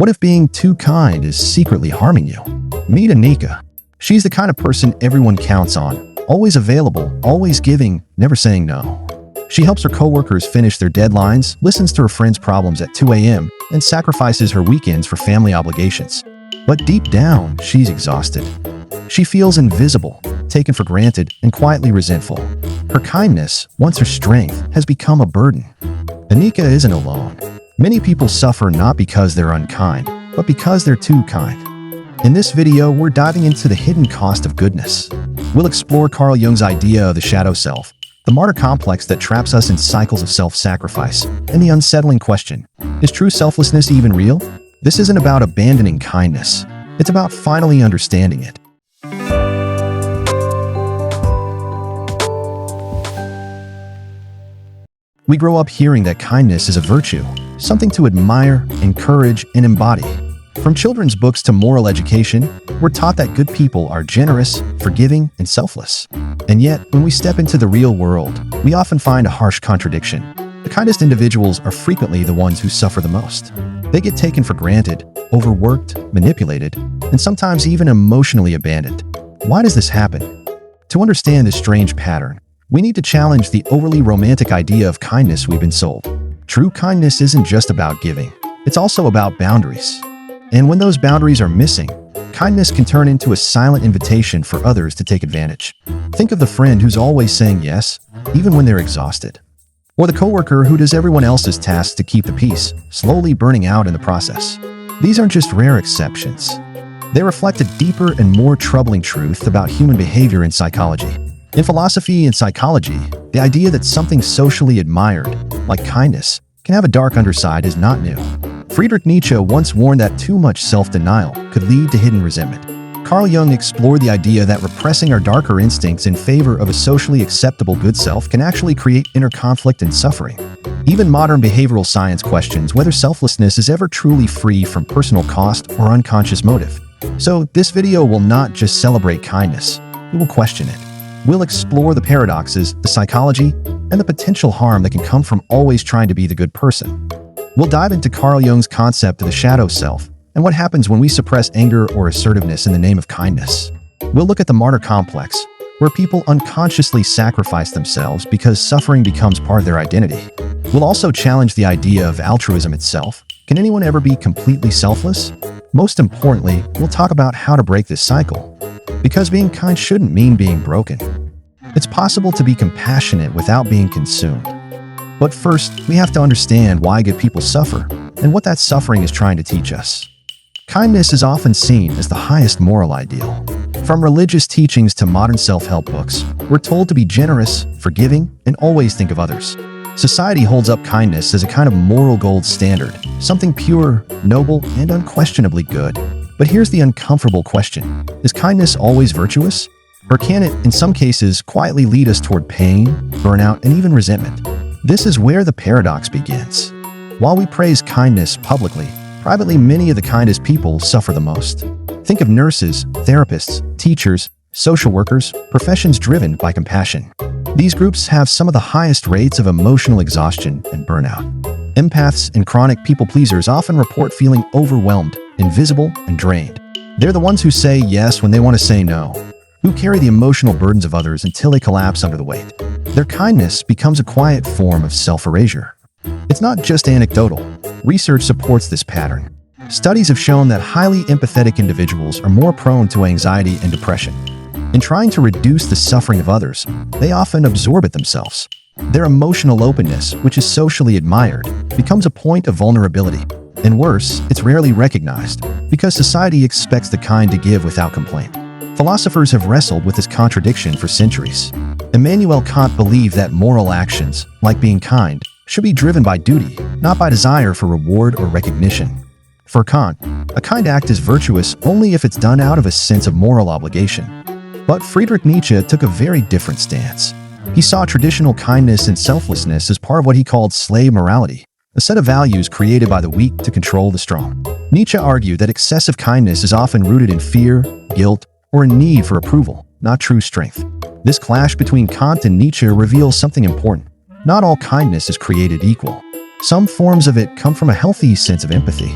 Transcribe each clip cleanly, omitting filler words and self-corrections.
What if being too kind is secretly harming you? Meet Anika. She's the kind of person everyone counts on, always available, always giving, never saying no. She helps her coworkers finish their deadlines, listens to her friends' problems at 2 a.m., and sacrifices her weekends for family obligations. But deep down, she's exhausted. She feels invisible, taken for granted, and quietly resentful. Her kindness, once her strength, has become a burden. Anika isn't alone. Many people suffer not because they're unkind, but because they're too kind. In this video, we're diving into the hidden cost of goodness. We'll explore Carl Jung's idea of the shadow self, the martyr complex that traps us in cycles of self-sacrifice, and the unsettling question, is true selflessness even real? This isn't about abandoning kindness. It's about finally understanding it. We grow up hearing that kindness is a virtue, something to admire, encourage, and embody. From children's books to moral education, we're taught that good people are generous, forgiving, and selfless. And yet, when we step into the real world, we often find a harsh contradiction. The kindest individuals are frequently the ones who suffer the most. They get taken for granted, overworked, manipulated, and sometimes even emotionally abandoned. Why does this happen? To understand this strange pattern, we need to challenge the overly romantic idea of kindness we've been sold. True kindness isn't just about giving. It's also about boundaries. And when those boundaries are missing, kindness can turn into a silent invitation for others to take advantage. Think of the friend who's always saying yes, even when they're exhausted. Or the coworker who does everyone else's tasks to keep the peace, slowly burning out in the process. These aren't just rare exceptions. They reflect a deeper and more troubling truth about human behavior in psychology. In philosophy and psychology, the idea that something socially admired, like kindness, can have a dark underside is not new. Friedrich Nietzsche once warned that too much self-denial could lead to hidden resentment. Carl Jung explored the idea that repressing our darker instincts in favor of a socially acceptable good self can actually create inner conflict and suffering. Even modern behavioral science questions whether selflessness is ever truly free from personal cost or unconscious motive. So, this video will not just celebrate kindness, it will question it. We'll explore the paradoxes, the psychology, and the potential harm that can come from always trying to be the good person. We'll dive into Carl Jung's concept of the shadow self and what happens when we suppress anger or assertiveness in the name of kindness. We'll look at the martyr complex, where people unconsciously sacrifice themselves because suffering becomes part of their identity. We'll also challenge the idea of altruism itself. Can anyone ever be completely selfless? Most importantly, we'll talk about how to break this cycle. Because being kind shouldn't mean being broken. It's possible to be compassionate without being consumed. But first, we have to understand why good people suffer and what that suffering is trying to teach us. Kindness is often seen as the highest moral ideal. From religious teachings to modern self-help books, we're told to be generous, forgiving, and always think of others. Society holds up kindness as a kind of moral gold standard, something pure, noble, and unquestionably good. But here's the uncomfortable question. Is kindness always virtuous? Or can it, in some cases, quietly lead us toward pain, burnout, and even resentment? This is where the paradox begins. While we praise kindness publicly, privately many of the kindest people suffer the most. Think of nurses, therapists, teachers, social workers, professions driven by compassion. These groups have some of the highest rates of emotional exhaustion and burnout. Empaths and chronic people-pleasers often report feeling overwhelmed, invisible, and drained. They're the ones who say yes when they want to say no, who carry the emotional burdens of others until they collapse under the weight. Their kindness becomes a quiet form of self-erasure. It's not just anecdotal. Research supports this pattern. Studies have shown that highly empathetic individuals are more prone to anxiety and depression. In trying to reduce the suffering of others, they often absorb it themselves. Their emotional openness, which is socially admired, becomes a point of vulnerability. And worse, it's rarely recognized, because society expects the kind to give without complaint. Philosophers have wrestled with this contradiction for centuries. Immanuel Kant believed that moral actions, like being kind, should be driven by duty, not by desire for reward or recognition. For Kant, a kind act is virtuous only if it's done out of a sense of moral obligation. But Friedrich Nietzsche took a very different stance. He saw traditional kindness and selflessness as part of what he called slave morality, a set of values created by the weak to control the strong. Nietzsche argued that excessive kindness is often rooted in fear, guilt, or a need for approval, not true strength. This clash between Kant and Nietzsche reveals something important. Not all kindness is created equal. Some forms of it come from a healthy sense of empathy.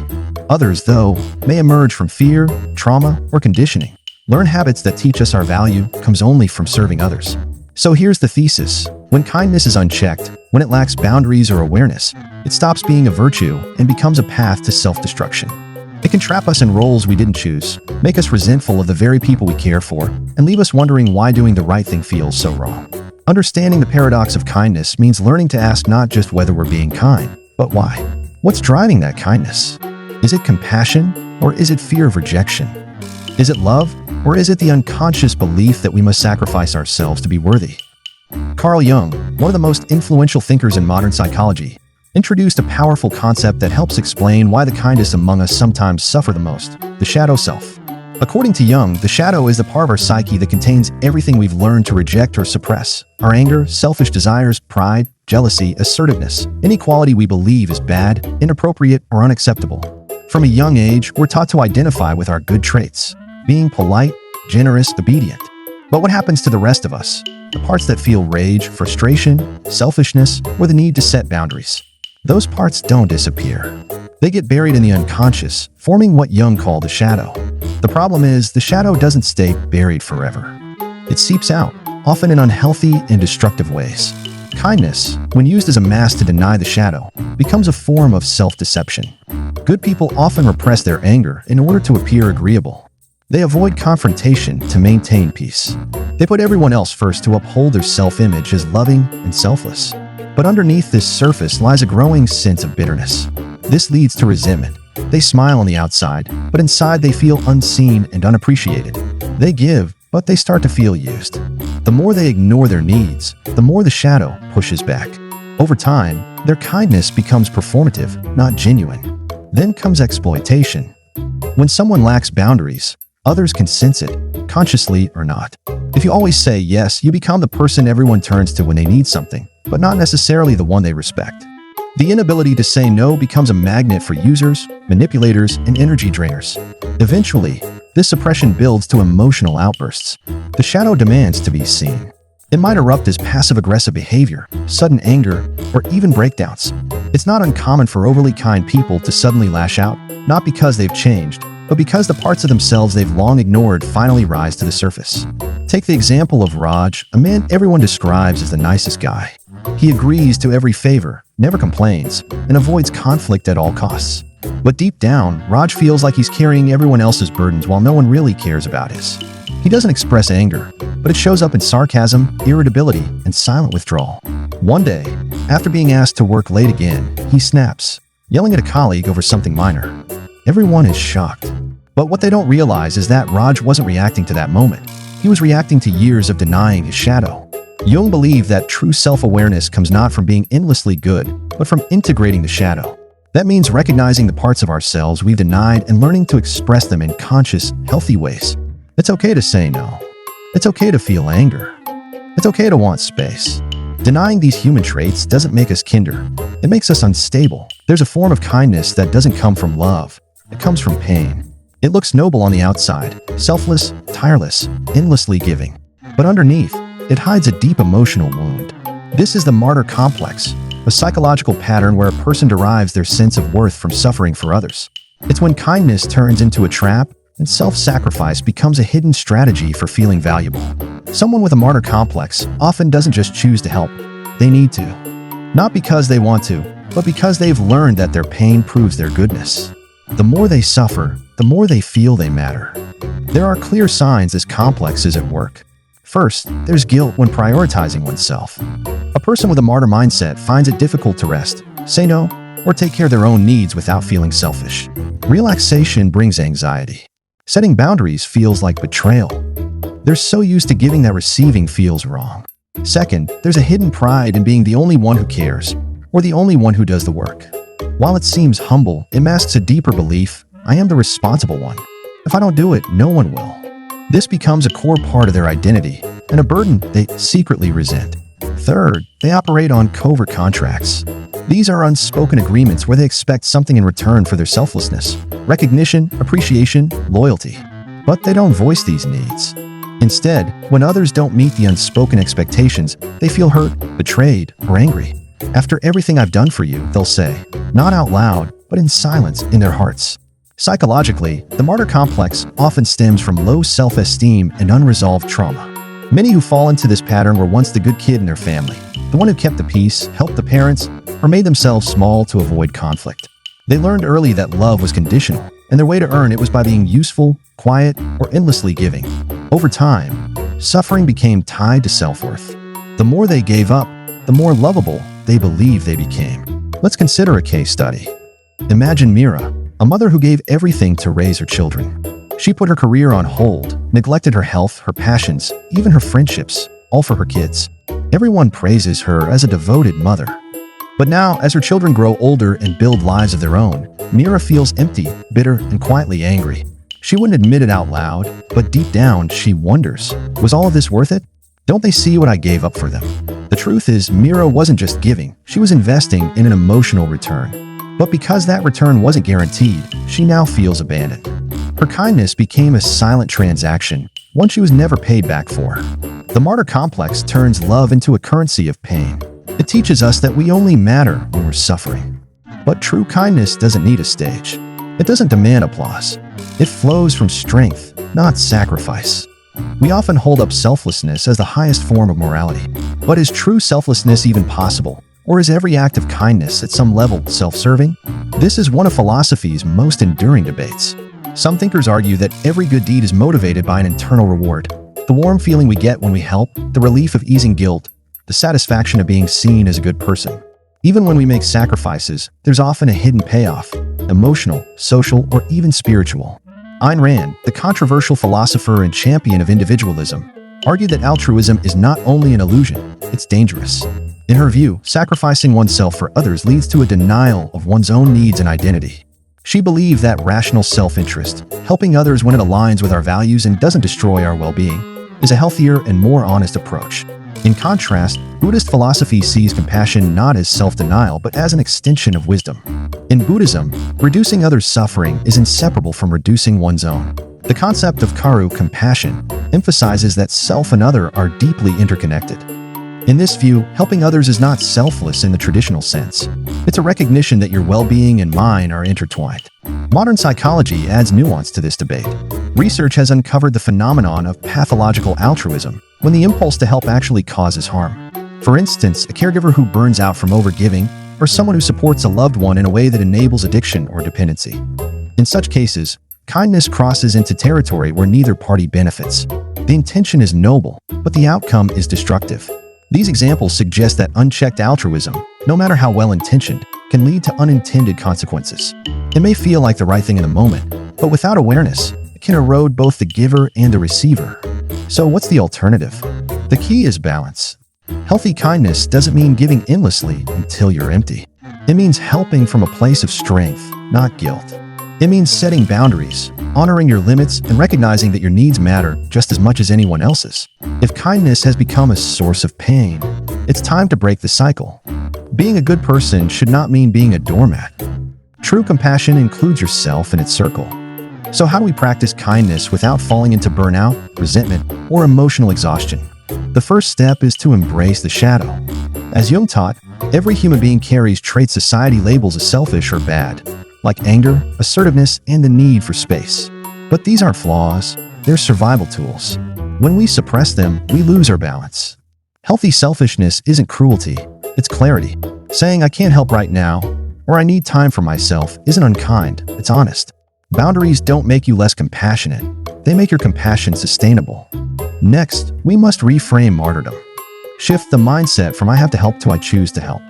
Others, though, may emerge from fear, trauma, or conditioning. Learn habits that teach us our value comes only from serving others. So here's the thesis. When kindness is unchecked, when it lacks boundaries or awareness, it stops being a virtue and becomes a path to self-destruction. It can trap us in roles we didn't choose, make us resentful of the very people we care for, and leave us wondering why doing the right thing feels so wrong. Understanding the paradox of kindness means learning to ask not just whether we're being kind, but why. What's driving that kindness? Is it compassion, or is it fear of rejection? Is it love, or is it the unconscious belief that we must sacrifice ourselves to be worthy? Carl Jung, one of the most influential thinkers in modern psychology, introduced a powerful concept that helps explain why the kindest among us sometimes suffer the most: the shadow self. According to Jung, the shadow is the part of our psyche that contains everything we've learned to reject or suppress: our anger, selfish desires, pride, jealousy, assertiveness, any quality we believe is bad, inappropriate, or unacceptable. From a young age, we're taught to identify with our good traits: being polite, generous, obedient. But what happens to the rest of us? The parts that feel rage, frustration, selfishness, or the need to set boundaries. Those parts don't disappear. They get buried in the unconscious, forming what Jung called the shadow. The problem is, the shadow doesn't stay buried forever. It seeps out, often in unhealthy and destructive ways. Kindness, when used as a mask to deny the shadow, becomes a form of self-deception. Good people often repress their anger in order to appear agreeable. They avoid confrontation to maintain peace. They put everyone else first to uphold their self-image as loving and selfless. But underneath this surface lies a growing sense of bitterness. This leads to resentment. They smile on the outside, but inside they feel unseen and unappreciated. They give, but they start to feel used. The more they ignore their needs, the more the shadow pushes back. Over time, their kindness becomes performative, not genuine. Then comes exploitation. When someone lacks boundaries, others can sense it, consciously or not. If you always say yes, you become the person everyone turns to when they need something, but not necessarily the one they respect. The inability to say no becomes a magnet for users, manipulators, and energy drainers. Eventually, this suppression builds to emotional outbursts. The shadow demands to be seen. It might erupt as passive-aggressive behavior, sudden anger, or even breakdowns. It's not uncommon for overly kind people to suddenly lash out, not because they've changed, but because the parts of themselves they've long ignored finally rise to the surface. Take the example of Raj, a man everyone describes as the nicest guy. He agrees to every favor, never complains, and avoids conflict at all costs. But deep down, Raj feels like he's carrying everyone else's burdens while no one really cares about his. He doesn't express anger, but it shows up in sarcasm, irritability, and silent withdrawal. One day, after being asked to work late again, he snaps, yelling at a colleague over something minor. Everyone is shocked. But what they don't realize is that Raj wasn't reacting to that moment. He was reacting to years of denying his shadow. Jung believed that true self-awareness comes not from being endlessly good, but from integrating the shadow. That means recognizing the parts of ourselves we've denied and learning to express them in conscious, healthy ways. It's okay to say no. It's okay to feel anger. It's okay to want space. Denying these human traits doesn't make us kinder. It makes us unstable. There's a form of kindness that doesn't come from love. It comes from pain. It looks noble on the outside, selfless, tireless, endlessly giving. But underneath, it hides a deep emotional wound. This is the Martyr Complex, a psychological pattern where a person derives their sense of worth from suffering for others. It's when kindness turns into a trap and self-sacrifice becomes a hidden strategy for feeling valuable. Someone with a martyr complex often doesn't just choose to help, they need to. Not because they want to, but because they've learned that their pain proves their goodness. The more they suffer, the more they feel they matter. There are clear signs this complex is at work. First, there's guilt when prioritizing oneself. A person with a martyr mindset finds it difficult to rest, say no, or take care of their own needs without feeling selfish. Relaxation brings anxiety. Setting boundaries feels like betrayal. They're so used to giving that receiving feels wrong. Second, there's a hidden pride in being the only one who cares, or the only one who does the work. While it seems humble, it masks a deeper belief: I am the responsible one. If I don't do it, no one will. This becomes a core part of their identity, and a burden they secretly resent. Third, they operate on covert contracts. These are unspoken agreements where they expect something in return for their selflessness: recognition, appreciation, loyalty. But they don't voice these needs. Instead, when others don't meet the unspoken expectations, they feel hurt, betrayed, or angry. After everything I've done for you, they'll say, not out loud, but in silence in their hearts. Psychologically, the martyr complex often stems from low self-esteem and unresolved trauma. Many who fall into this pattern were once the good kid in their family, the one who kept the peace, helped the parents, or made themselves small to avoid conflict. They learned early that love was conditional, and their way to earn it was by being useful, quiet, or endlessly giving. Over time, suffering became tied to self-worth. The more they gave up, the more lovable they believed they became. Let's consider a case study. Imagine Mira, a mother who gave everything to raise her children. She put her career on hold, neglected her health, her passions, even her friendships, all for her kids. Everyone praises her as a devoted mother. But now, as her children grow older and build lives of their own, Mira feels empty, bitter, and quietly angry. She wouldn't admit it out loud, but deep down, she wonders, was all of this worth it? Don't they see what I gave up for them? The truth is, Mira wasn't just giving, she was investing in an emotional return. But because that return wasn't guaranteed, she now feels abandoned. Her kindness became a silent transaction, one she was never paid back for. The martyr complex turns love into a currency of pain. It teaches us that we only matter when we're suffering. But true kindness doesn't need a stage. It doesn't demand applause. It flows from strength, not sacrifice. We often hold up selflessness as the highest form of morality. But is true selflessness even possible? Or is every act of kindness at some level self-serving? This is one of philosophy's most enduring debates. Some thinkers argue that every good deed is motivated by an internal reward. The warm feeling we get when we help, the relief of easing guilt, the satisfaction of being seen as a good person. Even when we make sacrifices, there's often a hidden payoff, emotional, social, or even spiritual. Ayn Rand, the controversial philosopher and champion of individualism, argued that altruism is not only an illusion, it's dangerous. In her view, sacrificing oneself for others leads to a denial of one's own needs and identity. She believed that rational self-interest, helping others when it aligns with our values and doesn't destroy our well-being, is a healthier and more honest approach. In contrast, Buddhist philosophy sees compassion not as self-denial but as an extension of wisdom. In Buddhism, reducing others' suffering is inseparable from reducing one's own. The concept of karu, compassion, emphasizes that self and other are deeply interconnected. In this view, helping others is not selfless in the traditional sense. It's a recognition that your well-being and mine are intertwined. Modern psychology adds nuance to this debate. Research has uncovered the phenomenon of pathological altruism, when the impulse to help actually causes harm. For instance, a caregiver who burns out from overgiving, or someone who supports a loved one in a way that enables addiction or dependency. In such cases, kindness crosses into territory where neither party benefits. The intention is noble, but the outcome is destructive. These examples suggest that unchecked altruism, no matter how well-intentioned, can lead to unintended consequences. It may feel like the right thing in the moment, but without awareness, it can erode both the giver and the receiver. So what's the alternative? The key is balance. Healthy kindness doesn't mean giving endlessly until you're empty. It means helping from a place of strength, not guilt. It means setting boundaries, honoring your limits, and recognizing that your needs matter just as much as anyone else's. If kindness has become a source of pain, it's time to break the cycle. Being a good person should not mean being a doormat. True compassion includes yourself in its circle. So how do we practice kindness without falling into burnout, resentment, or emotional exhaustion? The first step is to embrace the shadow. As Jung taught, every human being carries traits society labels as selfish or bad, like anger, assertiveness, and the need for space. But these aren't flaws, they're survival tools. When we suppress them, we lose our balance. Healthy selfishness isn't cruelty, it's clarity. Saying I can't help right now, or I need time for myself isn't unkind, it's honest. Boundaries don't make you less compassionate, they make your compassion sustainable. Next, we must reframe martyrdom. Shift the mindset from I have to help to I choose to help.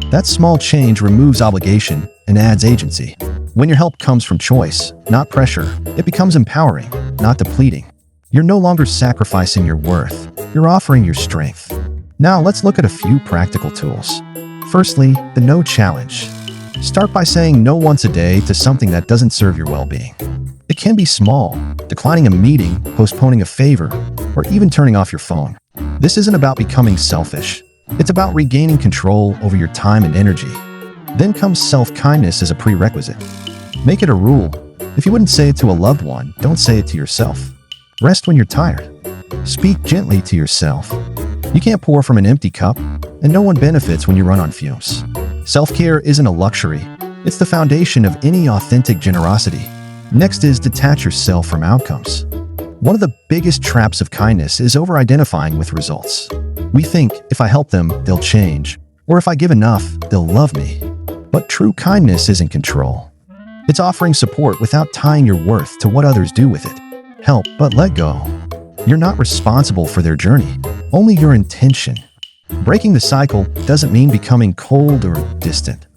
That small change removes obligation and adds agency. When your help comes from choice, not pressure, it becomes empowering, not depleting. You're no longer sacrificing your worth, you're offering your strength. Now let's look at a few practical tools. Firstly, the no challenge. Start by saying no once a day to something that doesn't serve your well-being. It can be small, declining a meeting, postponing a favor, or even turning off your phone. This isn't about becoming selfish. It's about regaining control over your time and energy. Then comes self-kindness as a prerequisite. Make it a rule. If you wouldn't say it to a loved one, don't say it to yourself. Rest when you're tired. Speak gently to yourself. You can't pour from an empty cup, and no one benefits when you run on fumes. Self-care isn't a luxury. It's the foundation of any authentic generosity. Next is detach yourself from outcomes. One of the biggest traps of kindness is over-identifying with results. We think, if I help them, they'll change, or if I give enough, they'll love me. But true kindness isn't control. It's offering support without tying your worth to what others do with it. Help, but let go. You're not responsible for their journey, only your intention. Breaking the cycle doesn't mean becoming cold or distant.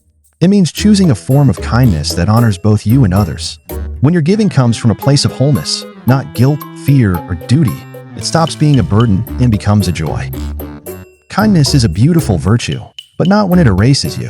It means choosing a form of kindness that honors both you and others. When your giving comes from a place of wholeness, not guilt, fear, or duty, it stops being a burden and becomes a joy. Kindness is a beautiful virtue, but not when it erases you.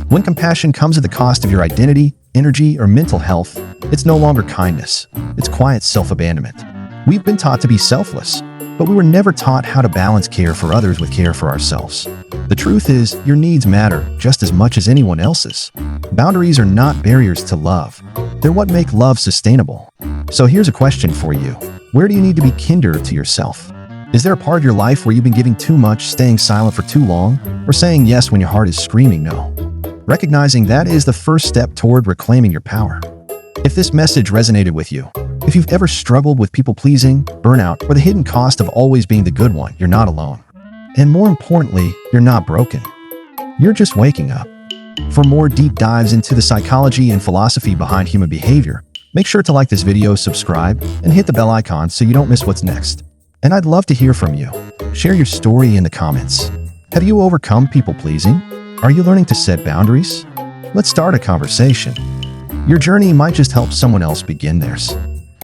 When compassion comes at the cost of your identity, energy, or mental health, it's no longer kindness. It's quiet self-abandonment. We've been taught to be selfless, but we were never taught how to balance care for others with care for ourselves. The truth is, your needs matter just as much as anyone else's. Boundaries are not barriers to love. They're what make love sustainable. So here's a question for you. Where do you need to be kinder to yourself? Is there a part of your life where you've been giving too much, staying silent for too long, or saying yes when your heart is screaming no? Recognizing that is the first step toward reclaiming your power. If this message resonated with you, if you've ever struggled with people-pleasing, burnout, or the hidden cost of always being the good one, you're not alone. And more importantly, you're not broken. You're just waking up. For more deep dives into the psychology and philosophy behind human behavior, make sure to like this video, subscribe, and hit the bell icon so you don't miss what's next. And I'd love to hear from you. Share your story in the comments. Have you overcome people-pleasing? Are you learning to set boundaries? Let's start a conversation. Your journey might just help someone else begin theirs.